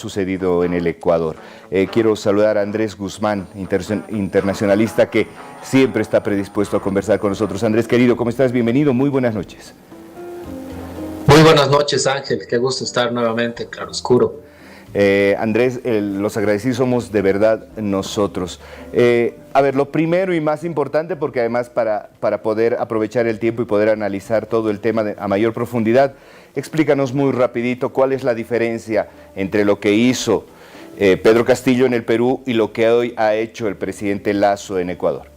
Sucedido en el Ecuador. Quiero saludar a Andrés Guzmán, internacionalista que siempre está predispuesto a conversar con nosotros. Andrés, querido, ¿cómo estás? Bienvenido, muy buenas noches. Muy buenas noches, Ángel, qué gusto estar nuevamente en Claroscuro. Andrés, los agradecidos somos de verdad nosotros. A ver, lo primero y más importante, porque además para poder aprovechar el tiempo y poder analizar todo el tema a mayor profundidad, explícanos muy rapidito cuál es la diferencia entre lo que hizo Pedro Castillo en el Perú y lo que hoy ha hecho el presidente Lasso en Ecuador.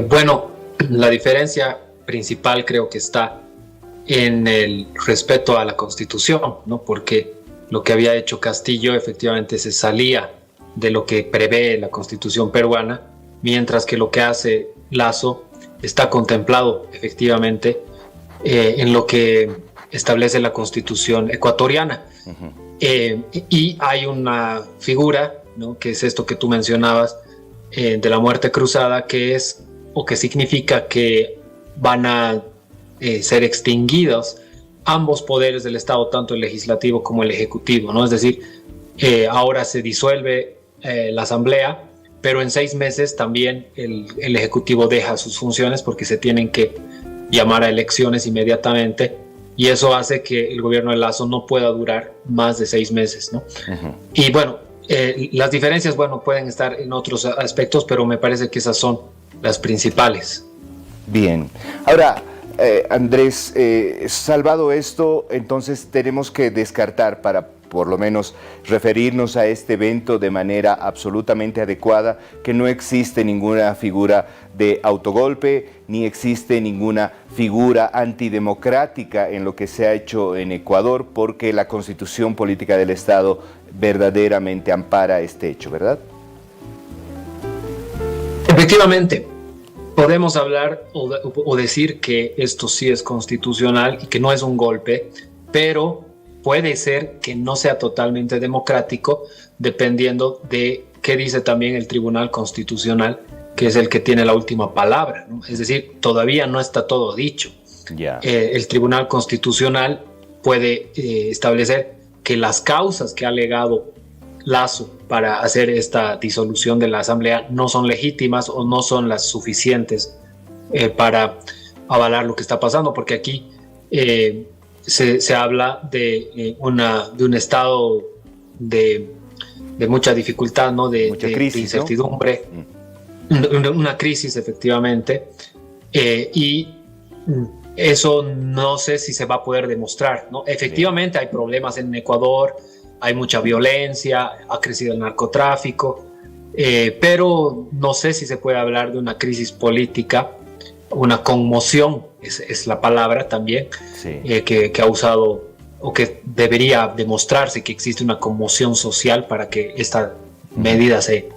Bueno, la diferencia principal creo que está en el respeto a la Constitución, ¿no? Porque lo que había hecho Castillo efectivamente se salía de lo que prevé la Constitución peruana, mientras que lo que hace Lasso está contemplado efectivamente en lo que establece la Constitución ecuatoriana. Y hay una figura, ¿no?, que es esto que tú mencionabas, de la muerte cruzada, que es o que significa que van a ser extinguidos ambos poderes del Estado, tanto el legislativo como el ejecutivo, ¿no? Es decir, ahora se disuelve la Asamblea, pero en 6 meses también el ejecutivo deja sus funciones porque se tienen que llamar a elecciones inmediatamente, y eso hace que el gobierno de Lasso no pueda durar más de 6 meses, ¿no? Y bueno, las diferencias, bueno, pueden estar en otros aspectos, pero me parece que esas son las principales. Bien, ahora Andrés, salvado esto, entonces tenemos que descartar, para por lo menos referirnos a este evento de manera absolutamente adecuada, que no existe ninguna figura de autogolpe, ni existe ninguna figura antidemocrática en lo que se ha hecho en Ecuador, porque la Constitución Política del Estado verdaderamente ampara este hecho, ¿verdad? Efectivamente. Podemos hablar o decir que esto sí es constitucional y que no es un golpe, pero puede ser que no sea totalmente democrático, dependiendo de qué dice también el Tribunal Constitucional, que es el que tiene la última palabra, ¿no? Es decir, todavía no está todo dicho. El Tribunal Constitucional puede establecer que las causas que ha alegado Lasso para hacer esta disolución de la Asamblea no son legítimas o no son las suficientes para avalar lo que está pasando, porque aquí se habla de un estado de mucha dificultad, ¿no? de crisis, de incertidumbre, ¿no? Una crisis efectivamente, y eso no sé si se va a poder demostrar, ¿no? Efectivamente hay problemas en Ecuador, hay mucha violencia, ha crecido el narcotráfico, pero no sé si se puede hablar de una crisis política, una conmoción, es la palabra también, sí, que ha usado, o que debería demostrarse que existe una conmoción social para que esta medida se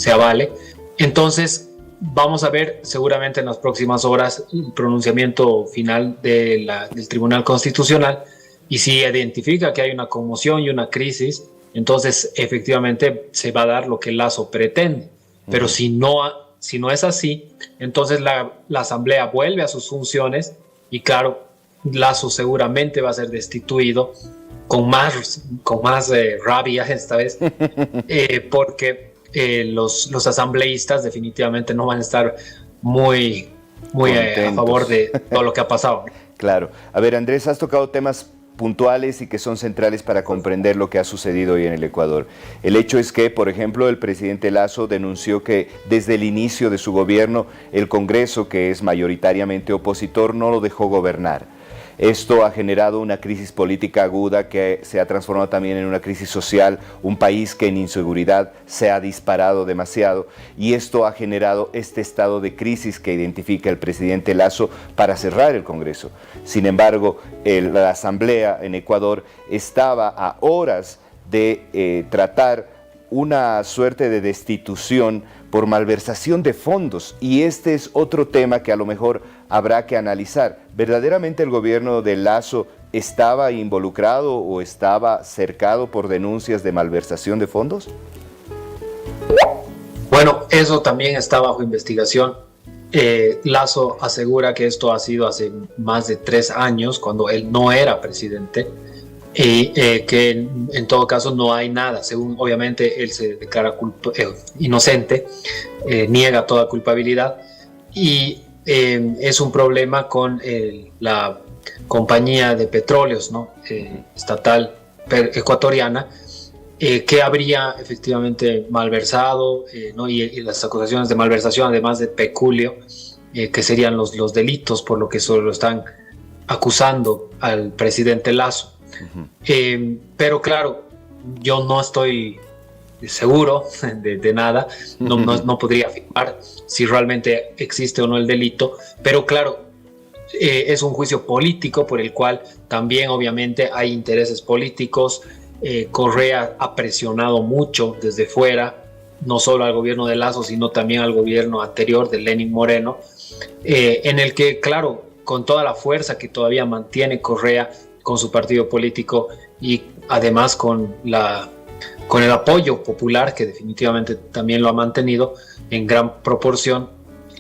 avale. Entonces vamos a ver seguramente en las próximas horas el pronunciamiento final del Tribunal Constitucional, y si identifica que hay una conmoción y una crisis, entonces efectivamente se va a dar lo que Lasso pretende. Pero si no es así, entonces la Asamblea vuelve a sus funciones y claro, Lasso seguramente va a ser destituido con más rabia esta vez, porque los asambleístas definitivamente no van a estar muy a favor de todo lo que ha pasado. Claro. A ver, Andrés, has tocado temas puntuales y que son centrales para comprender lo que ha sucedido hoy en el Ecuador. El hecho es que, por ejemplo, el presidente Lasso denunció que desde el inicio de su gobierno el Congreso, que es mayoritariamente opositor, no lo dejó gobernar. Esto ha generado una crisis política aguda que se ha transformado también en una crisis social, un país que en inseguridad se ha disparado demasiado, y esto ha generado este estado de crisis que identifica el presidente Lasso para cerrar el Congreso. Sin embargo, la Asamblea en Ecuador estaba a horas de tratar una suerte de destitución por malversación de fondos, y este es otro tema que a lo mejor habrá que analizar. ¿Verdaderamente el gobierno de Lasso estaba involucrado o estaba cercado por denuncias de malversación de fondos? Bueno, eso también está bajo investigación. Lasso asegura que esto ha sido hace más de 3 años, cuando él no era presidente, y que en todo caso no hay nada, según obviamente él se declara inocente, niega toda culpabilidad y es un problema con la compañía de petróleos, ¿no? Estatal ecuatoriana, que habría efectivamente malversado, ¿no? Y las acusaciones de malversación, además de peculio, que serían los delitos por lo que solo están acusando al presidente Lasso. Pero claro, yo no estoy seguro de nada, no podría afirmar si realmente existe o no el delito, pero claro, es un juicio político por el cual también obviamente hay intereses políticos. Correa ha presionado mucho desde fuera, no solo al gobierno de Lasso, sino también al gobierno anterior de Lenín Moreno, en el que, claro, con toda la fuerza que todavía mantiene Correa con su partido político y además con el apoyo popular, que definitivamente también lo ha mantenido en gran proporción,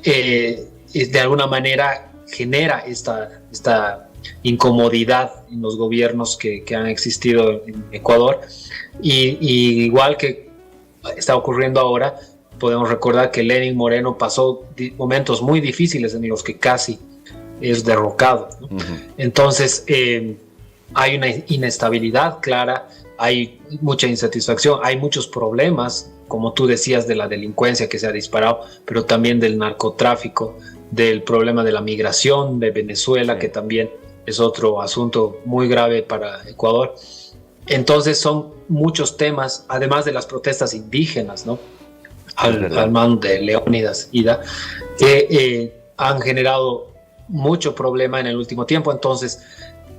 de alguna manera genera esta incomodidad en los gobiernos que han existido en Ecuador. Y igual que está ocurriendo ahora, podemos recordar que Lenín Moreno pasó momentos muy difíciles en los que casi es derrocado, ¿no? Entonces hay una inestabilidad clara, hay mucha insatisfacción, hay muchos problemas, como tú decías, de la delincuencia que se ha disparado, pero también del narcotráfico, del problema de la migración de Venezuela, que también es otro asunto muy grave para Ecuador. Entonces son muchos temas, además de las protestas indígenas, ¿no? Al mando de Leónidas Ida, que han generado mucho problema en el último tiempo. Entonces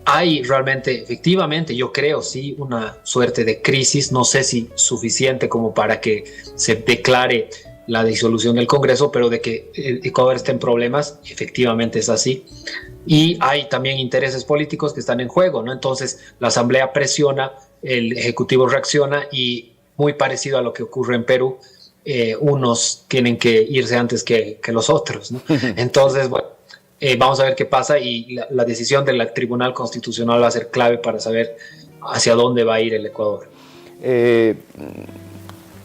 hay realmente, efectivamente, yo creo, sí, una suerte de crisis, no sé si suficiente como para que se declare la disolución del Congreso, pero de que Ecuador está en problemas, efectivamente es así. Y hay también intereses políticos que están en juego, ¿no? Entonces la Asamblea presiona, el Ejecutivo reacciona y muy parecido a lo que ocurre en Perú, unos tienen que irse antes que los otros, ¿no? Entonces, bueno, vamos a ver qué pasa y la decisión del Tribunal Constitucional va a ser clave para saber hacia dónde va a ir el Ecuador.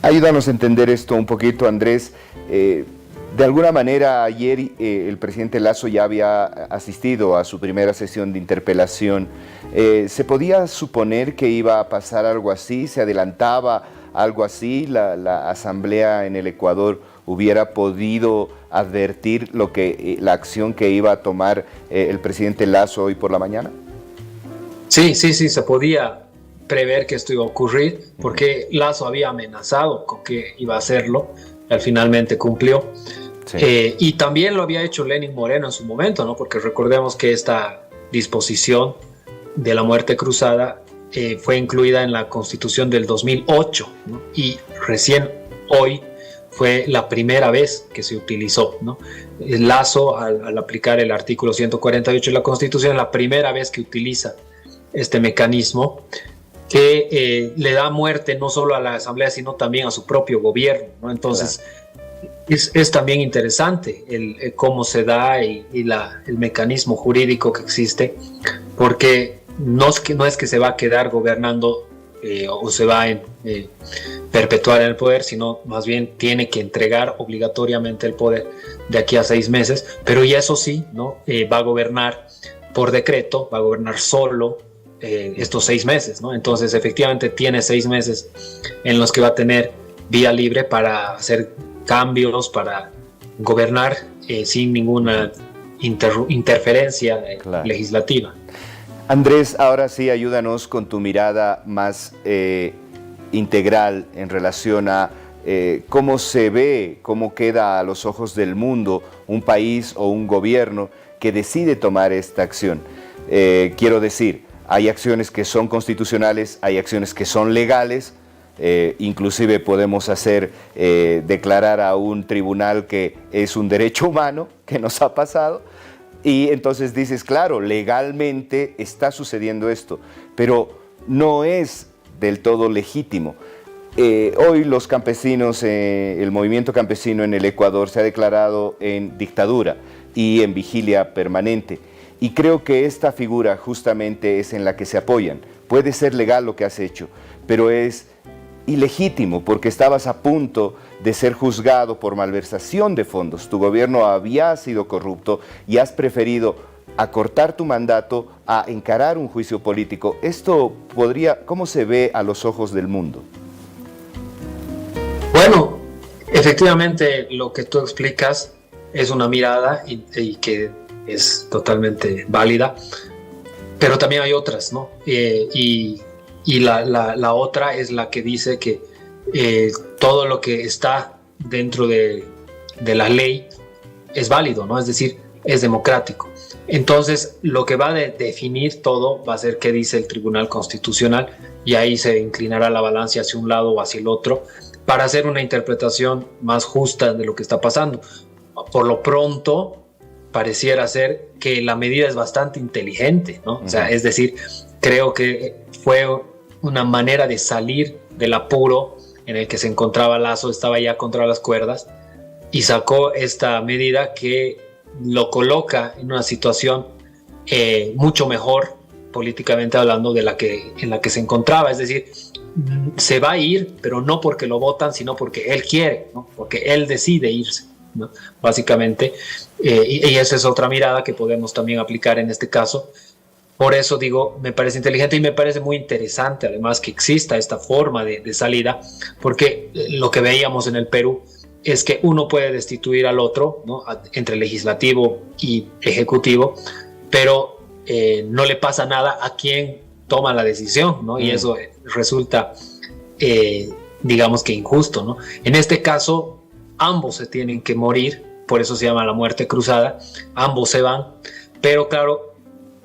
Ayúdanos a entender esto un poquito, Andrés. De alguna manera, ayer el presidente Lasso ya había asistido a su primera sesión de interpelación. ¿Se podía suponer que iba a pasar algo así? ¿Se adelantaba algo así? ¿La Asamblea en el Ecuador hubiera podido advertir la acción que iba a tomar el presidente Lasso hoy por la mañana? Sí, se podía prever que esto iba a ocurrir, porque Lasso había amenazado con que iba a hacerlo, él finalmente cumplió. Sí. Y también lo había hecho Lenín Moreno en su momento, ¿no? Porque recordemos que esta disposición de la muerte cruzada fue incluida en la Constitución del 2008, ¿no? Y recién hoy fue la primera vez que se utilizó, ¿no? El Lasso, al aplicar el artículo 148 de la Constitución, es la primera vez que utiliza este mecanismo que le da muerte no solo a la Asamblea, sino también a su propio gobierno, ¿no? Entonces, claro, es también interesante el cómo se da y el mecanismo jurídico que existe, porque no es que se va a quedar gobernando o se va a perpetuar en el poder, sino más bien tiene que entregar obligatoriamente el poder de aquí a 6 meses, pero y eso sí, ¿no? Va a gobernar por decreto, va a gobernar solo estos 6 meses, ¿no? Entonces efectivamente tiene 6 meses en los que va a tener vía libre para hacer cambios, para gobernar sin ninguna interferencia legislativa. Andrés, ahora sí, ayúdanos con tu mirada más integral en relación a cómo se ve, cómo queda a los ojos del mundo un país o un gobierno que decide tomar esta acción. Quiero decir, hay acciones que son constitucionales, hay acciones que son legales, inclusive podemos declarar a un tribunal que es un derecho humano, que nos ha pasado, y entonces dices, claro, legalmente está sucediendo esto, pero no es del todo legítimo. Hoy los campesinos, el movimiento campesino en el Ecuador se ha declarado en dictadura y en vigilia permanente. Y creo que esta figura justamente es en la que se apoyan, puede ser legal lo que has hecho, pero es ilegítimo porque estabas a punto de ser juzgado por malversación de fondos. Tu gobierno había sido corrupto y has preferido acortar tu mandato a encarar un juicio político. Esto podría, ¿cómo se ve a los ojos del mundo? Bueno, efectivamente lo que tú explicas es una mirada y que es totalmente válida, pero también hay otras, ¿no? Y la otra es la que dice que todo lo que está dentro de la ley es válido, ¿no? Es decir, es democrático. Entonces, lo que va a definir todo va a ser qué dice el Tribunal Constitucional, y ahí se inclinará la balanza hacia un lado o hacia el otro para hacer una interpretación más justa de lo que está pasando. Por lo pronto, pareciera ser que la medida es bastante inteligente, ¿no? O sea, es decir, creo que fue una manera de salir del apuro en el que se encontraba Lasso, estaba ya contra las cuerdas, y sacó esta medida que lo coloca en una situación mucho mejor, políticamente hablando, en la que se encontraba. Es decir, se va a ir, pero no porque lo votan, sino porque él quiere, ¿no? Porque él decide irse, ¿no? Básicamente, y esa es otra mirada que podemos también aplicar en este caso. Por eso digo, me parece inteligente y me parece muy interesante además que exista esta forma de salida, porque lo que veíamos en el Perú es que uno puede destituir al otro, ¿no? Entre legislativo y ejecutivo, pero no le pasa nada a quien toma la decisión, ¿no? Y eso resulta, digamos que injusto, ¿no? En este caso, ambos se tienen que morir, por eso se llama la muerte cruzada, ambos se van, pero claro,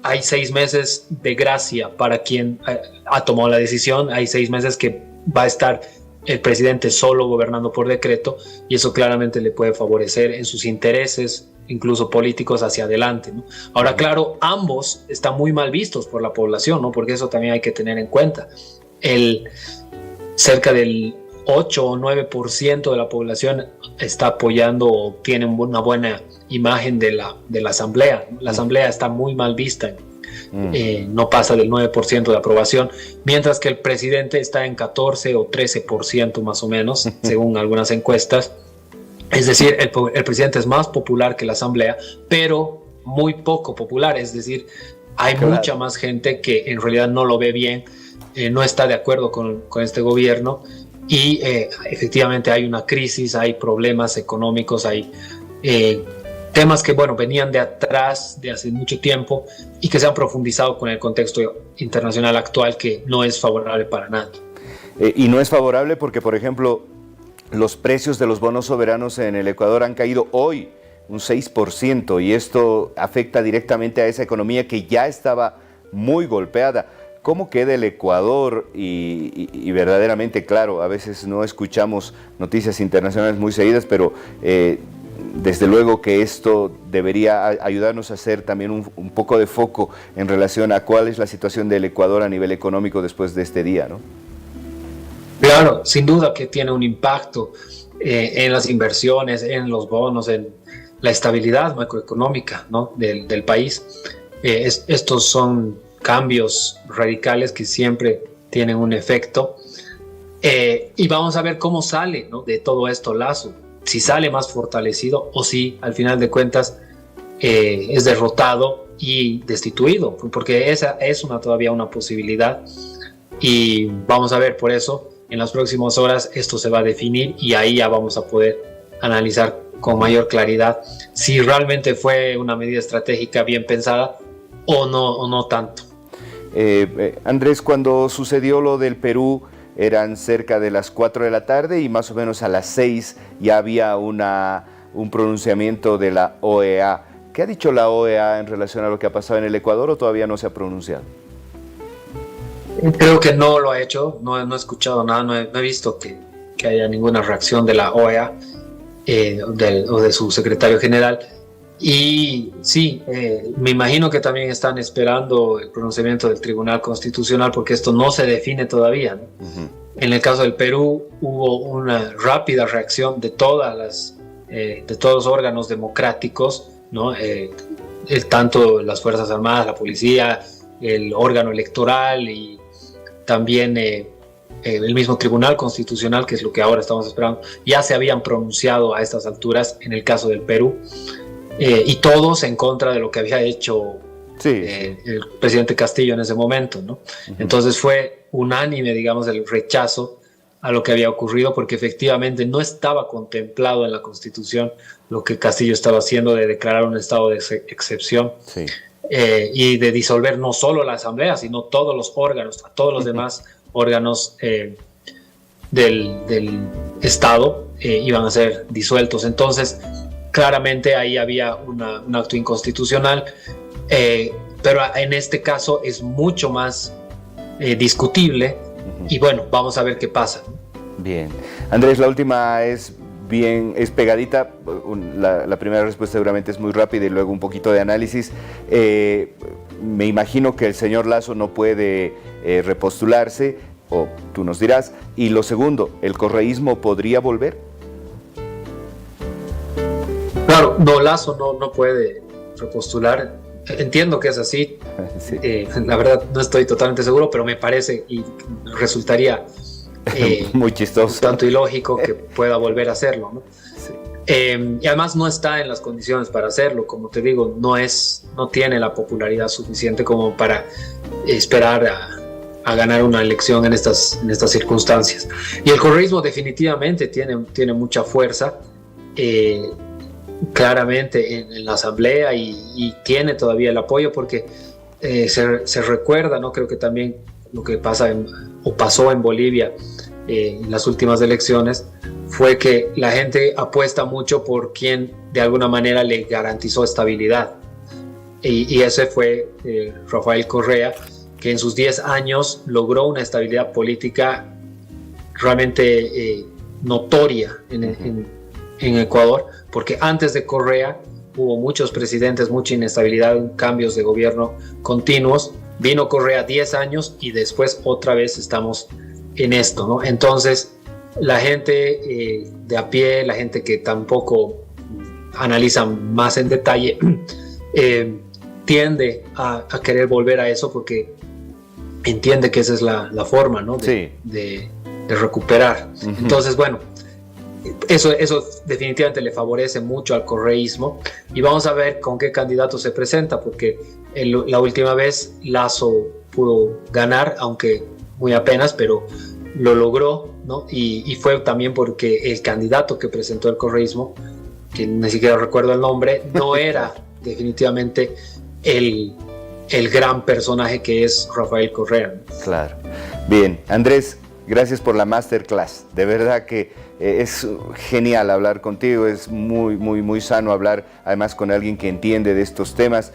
hay 6 meses de gracia para quien ha tomado la decisión, hay 6 meses que va a estar el presidente solo gobernando por decreto, y eso claramente le puede favorecer en sus intereses, incluso políticos, hacia adelante, ¿no? Ahora, claro, ambos están muy mal vistos por la población, ¿no? Porque eso también hay que tener en cuenta. Cerca del 8 o 9% de la población está apoyando o tiene una buena imagen de la asamblea. La asamblea está muy mal vista, no pasa del 9% de aprobación, mientras que el presidente está en 14 o 13% más o menos, según algunas encuestas. Es decir, el presidente es más popular que la asamblea, pero muy poco popular. Es decir, hay mucha más gente que en realidad no lo ve bien, no está de acuerdo con este gobierno, y efectivamente hay una crisis, hay problemas económicos, hay temas que, bueno, venían de atrás, de hace mucho tiempo, y que se han profundizado con el contexto internacional actual, que no es favorable para nadie. Y no es favorable porque, por ejemplo, los precios de los bonos soberanos en el Ecuador han caído hoy un 6%, y esto afecta directamente a esa economía que ya estaba muy golpeada. ¿Cómo queda el Ecuador? Y verdaderamente, claro, a veces no escuchamos noticias internacionales muy seguidas, pero desde luego que esto debería ayudarnos a hacer también un poco de foco en relación a cuál es la situación del Ecuador a nivel económico después de este día, ¿no? Claro, sin duda que tiene un impacto en las inversiones, en los bonos, en la estabilidad macroeconómica, ¿no? del país. Estos son cambios radicales que siempre tienen un efecto. Y vamos a ver cómo sale, ¿no? De todo esto Lasso. Si sale más fortalecido o si al final de cuentas es derrotado y destituido, porque esa es todavía una posibilidad. Y vamos a ver, por eso en las próximas horas esto se va a definir, y ahí ya vamos a poder analizar con mayor claridad si realmente fue una medida estratégica bien pensada o no tanto. Andrés, cuando sucedió lo del Perú eran cerca de las 4 de la tarde y más o menos a las 6 ya había un pronunciamiento de la OEA. ¿Qué ha dicho la OEA en relación a lo que ha pasado en el Ecuador, o todavía no se ha pronunciado? Creo que no lo ha hecho, no he escuchado nada, no he visto que haya ninguna reacción de la OEA o de su secretario general. Y sí, me imagino que también están esperando el pronunciamiento del Tribunal Constitucional, porque esto no se define todavía, ¿no? En el caso del Perú hubo una rápida reacción de todos los órganos democráticos, ¿no? Tanto las Fuerzas Armadas, la policía, el órgano electoral y también el mismo Tribunal Constitucional, que es lo que ahora estamos esperando, ya se habían pronunciado a estas alturas en el caso del Perú, y todos en contra de lo que había hecho el presidente Castillo en ese momento, ¿no? Entonces fue unánime, digamos, el rechazo a lo que había ocurrido, porque efectivamente no estaba contemplado en la Constitución lo que Castillo estaba haciendo de declarar un estado de excepción y de disolver no solo la Asamblea, sino todos los órganos, a todos los demás órganos del Estado iban a ser disueltos. Entonces, claramente ahí había un acto inconstitucional, pero en este caso es mucho más discutible. Y bueno, vamos a ver qué pasa. Bien. Andrés, la última es pegadita. La primera respuesta seguramente es muy rápida y luego un poquito de análisis. Me imagino que el señor Lasso no puede repostularse, o tú nos dirás. Y lo segundo, ¿el correísmo podría volver? Claro, no, Lasso no puede repostular. Entiendo que es así. Sí. La verdad no estoy totalmente seguro, pero me parece y resultaría muy chistoso, un tanto ilógico que pueda volver a hacerlo, ¿no? Sí. Y además no está en las condiciones para hacerlo. Como te digo, no tiene la popularidad suficiente como para esperar a ganar una elección en estas circunstancias. Y el correísmo definitivamente tiene mucha fuerza, claramente en la Asamblea, y tiene todavía el apoyo, porque se recuerda, ¿no? Creo que también lo que pasó en Bolivia en las últimas elecciones fue que la gente apuesta mucho por quien de alguna manera le garantizó estabilidad, y ese fue Rafael Correa, que en sus 10 años logró una estabilidad política realmente notoria en Ecuador, porque antes de Correa hubo muchos presidentes, mucha inestabilidad, cambios de gobierno continuos. Vino Correa 10 años y después otra vez estamos en esto, ¿no? Entonces, la gente de a pie, la gente que tampoco analiza más en detalle, tiende a querer volver a eso, porque entiende que esa es la forma, ¿no? de recuperar. Entonces, bueno, eso definitivamente le favorece mucho al correísmo, y vamos a ver con qué candidato se presenta, porque la última vez Lasso pudo ganar, aunque muy apenas, pero lo logró, ¿no? Y fue también porque el candidato que presentó el correísmo, que ni siquiera recuerdo el nombre, no era definitivamente el gran personaje que es Rafael Correa. Claro. Bien, Andrés, gracias por la masterclass. De verdad que es genial hablar contigo, es muy, muy, muy sano hablar además con alguien que entiende de estos temas.